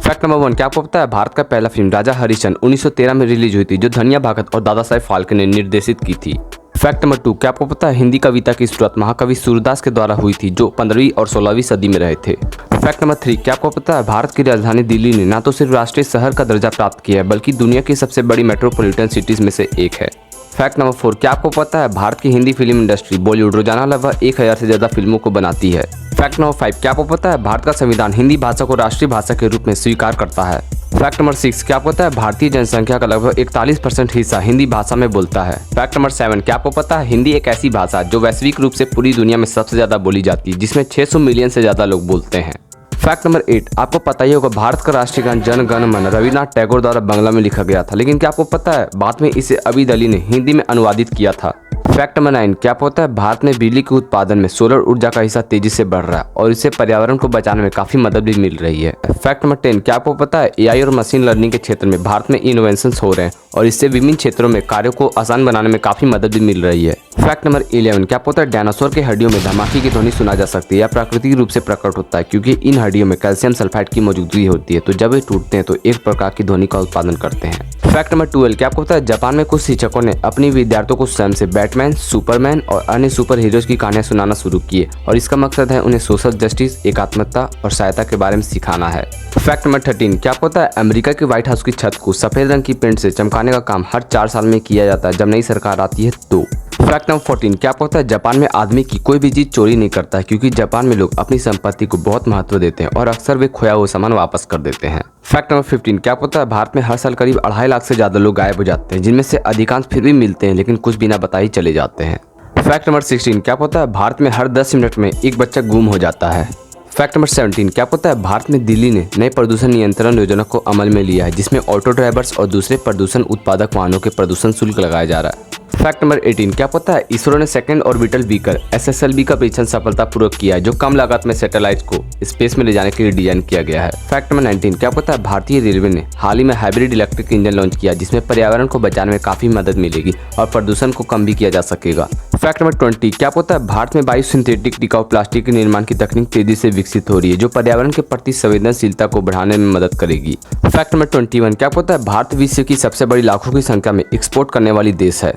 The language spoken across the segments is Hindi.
फैक्ट नंबर 1, क्या आपको पता है भारत का पहला फिल्म राजा हरिश्चंद्र 1913 में रिलीज हुई थी, जो धनिया भगत और दादा साहेब फाल्के ने निर्देशित की थी। फैक्ट नंबर 2, क्या आपको पता है हिंदी कविता की शुरुआत महाकवि सूरदास के द्वारा हुई थी, जो 15वीं और 16वीं सदी में रहे थे। फैक्ट नंबर 3, क्या आपको पता है भारत की राजधानी दिल्ली ने न तो सिर्फ राष्ट्रीय शहर का दर्जा प्राप्त किया है, बल्कि दुनिया की सबसे बड़ी मेट्रोपॉलिटन सिटीज में से एक है। फैक्ट नंबर 4, क्या आपको पता है भारत की हिंदी फिल्म इंडस्ट्री बॉलीवुड रोजाना लगभग 1000 से ज्यादा फिल्मों को बनाती है। फैक्ट नंबर 5, क्या आपको पता है भारत का संविधान हिंदी भाषा को राष्ट्रीय भाषा के रूप में स्वीकार करता है। फैक्ट नंबर 6, क्या आपको पता है भारतीय जनसंख्या का लगभग 41% हिस्सा हिंदी भाषा में बोलता है। फैक्ट नंबर 7, क्या आपको पता है हिंदी एक ऐसी भाषा जो वैश्विक रूप से पूरी दुनिया में सबसे ज्यादा बोली जाती है, जिसमें 600 मिलियन से ज्यादा लोग बोलते हैं। फैक्ट नंबर 8, आपको पता ही होगा भारत का राष्ट्रीय गान जन गण मन रविन्द्रनाथ टैगोर द्वारा बांग्ला में लिखा गया था, लेकिन क्या आपको पता है बाद में इसे अबीद अली ने हिंदी में अनुवादित किया था। फैक्ट नंबर 9, क्या आपको पता है भारत में बिजली के उत्पादन में सोलर ऊर्जा का हिस्सा तेजी से बढ़ रहा है और इससे पर्यावरण को बचाने में काफी मदद भी मिल रही है। फैक्ट नंबर 10, क्या आपको पता है एआई और मशीन लर्निंग के क्षेत्र में भारत में इनोवेशंस हो रहे हैं और इससे विभिन्न क्षेत्रों में कार्यों को आसान बनाने में काफी मदद भी मिल रही है। फैक्ट नंबर 11, क्या आपको पता है डायनासोर के हड्डियों में धमाके की ध्वनि सुना जा सकती है या प्राकृतिक रूप से प्रकट होता है, क्योंकि इन हड्डियों में कैल्शियम सल्फाइड की मौजूदगी होती है, तो जब वे टूटते हैं तो एक प्रकार की ध्वनि का उत्पादन करते हैं। फैक्ट नंबर 12, क्या आपको पता है जापान में कुछ शिक्षकों ने अपने विद्यार्थियों को स्वयं से बैटमैन, सुपरमैन और अन्य सुपर हीरोज की कहानियां सुनाना शुरू किए और इसका मकसद है उन्हें सोशल जस्टिस, एकात्मकता और सहायता के बारे में सिखाना है। फैक्ट नंबर 13, क्या आपको पता है अमेरिका के व्हाइट हाउस की छत को सफेद रंग की पेंट से चमकाने का काम हर 4 साल में किया जाता है जब नई सरकार आती है तो। फैक्ट नंबर 14, क्या आपको पता है जापान में आदमी की कोई भी चीज चोरी नहीं करता है, क्योंकि जापान में लोग अपनी संपत्ति को बहुत महत्व देते हैं और अक्सर वे खोया हुआ सामान वापस कर देते हैं। फैक्ट नंबर 15, क्या आपको पता है भारत में हर साल करीब 2.5 लाख से ज्यादा लोग गायब हो जाते हैं, जिनमें से अधिकांश फिर भी मिलते हैं लेकिन कुछ बिना बताए चले जाते हैं। फैक्ट नंबर 16, क्या आपको पता है भारत में हर 10 मिनट में एक बच्चा गुम हो जाता है। फैक्ट नंबर 17, क्या आपको पता है भारत में दिल्ली ने नए प्रदूषण नियंत्रण योजना को अमल में लिया है, जिसमें ऑटो ड्राइवर्स और दूसरे प्रदूषण उत्पादक वाहनों के प्रदूषण शुल्क लगाया जा रहा है। फैक्ट नंबर 18, क्या पता है इसरो ने सेकंड ऑर्बिटल व्हीकल SSLV का परीक्षण सफलतापूर्वक किया है, जो कम लागत में सैटेलाइट को स्पेस में ले जाने के लिए डिजाइन किया गया है। फैक्ट नंबर 19, क्या पता है भारतीय रेलवे ने हाल ही में हाइब्रिड इलेक्ट्रिक इंजन लॉन्च किया, जिसमें पर्यावरण को बचाने में काफी मदद मिलेगी और प्रदूषण को कम भी किया जा सकेगा। फैक्ट नंबर 20, क्या पता है भारत में बायो सिंथेटिक टिकाऊ प्लास्टिक के निर्माण की तकनीक तेजी से विकसित हो रही है, जो पर्यावरण के प्रति संवेदनशीलता को बढ़ाने में मदद करेगी। फैक्ट नंबर 21, क्या पता है भारत विश्व की सबसे बड़ी लाखों की संख्या में एक्सपोर्ट करने वाली देश है।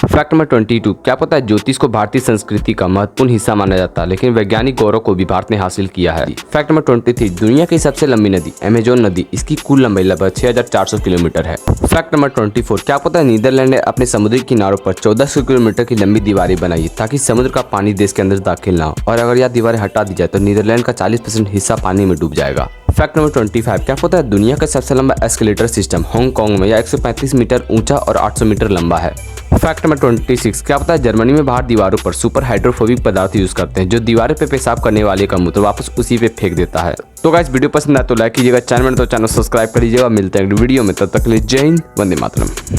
फैक्ट नंबर 22, क्या पता है ज्योतिष को भारतीय संस्कृति का महत्वपूर्ण हिस्सा माना जाता है, लेकिन वैज्ञानिक गौरव को भी भारत ने हासिल किया है। फैक्ट नंबर 23, दुनिया की सबसे लंबी नदी अमेजोन नदी, इसकी कुल लंबाई लगभग 6400 किलोमीटर है। फैक्ट नंबर 24, क्या पता है नीदरलैंड ने अपने समुद्री किनारों पर 1400 किलोमीटर की लंबी दीवारें बनाई ताकि समुद्र का पानी देश के अंदर दाखिल ना हो, और अगर यह दीवारें हटा दी जाए तो नीदरलैंड का 40% हिस्सा पानी में डूब जाएगा। फैक्ट नंबर 25, क्या पता है दुनिया का सबसे लंबा एस्केलेटर सिस्टम हांगकांग में या 135 मीटर ऊंचा और 800 मीटर लंबा है। फैक्ट नंबर 26, क्या पता है जर्मनी में बाहर दीवारों पर सुपर हाइड्रोफोबिक पदार्थ यूज करते हैं, जो दीवारें पे पेशाब करने वाले का मूत्र वापस उसी पे फेंक देता है। तो गाइस वीडियो पसंद आए तो लाइक कीजिएगा, चैनल में तो चैनल सब्सक्राइब कर लीजिएगा। मिलते हैं वीडियो में, तब तक के लिए जय हिंद, वंदे मातरम।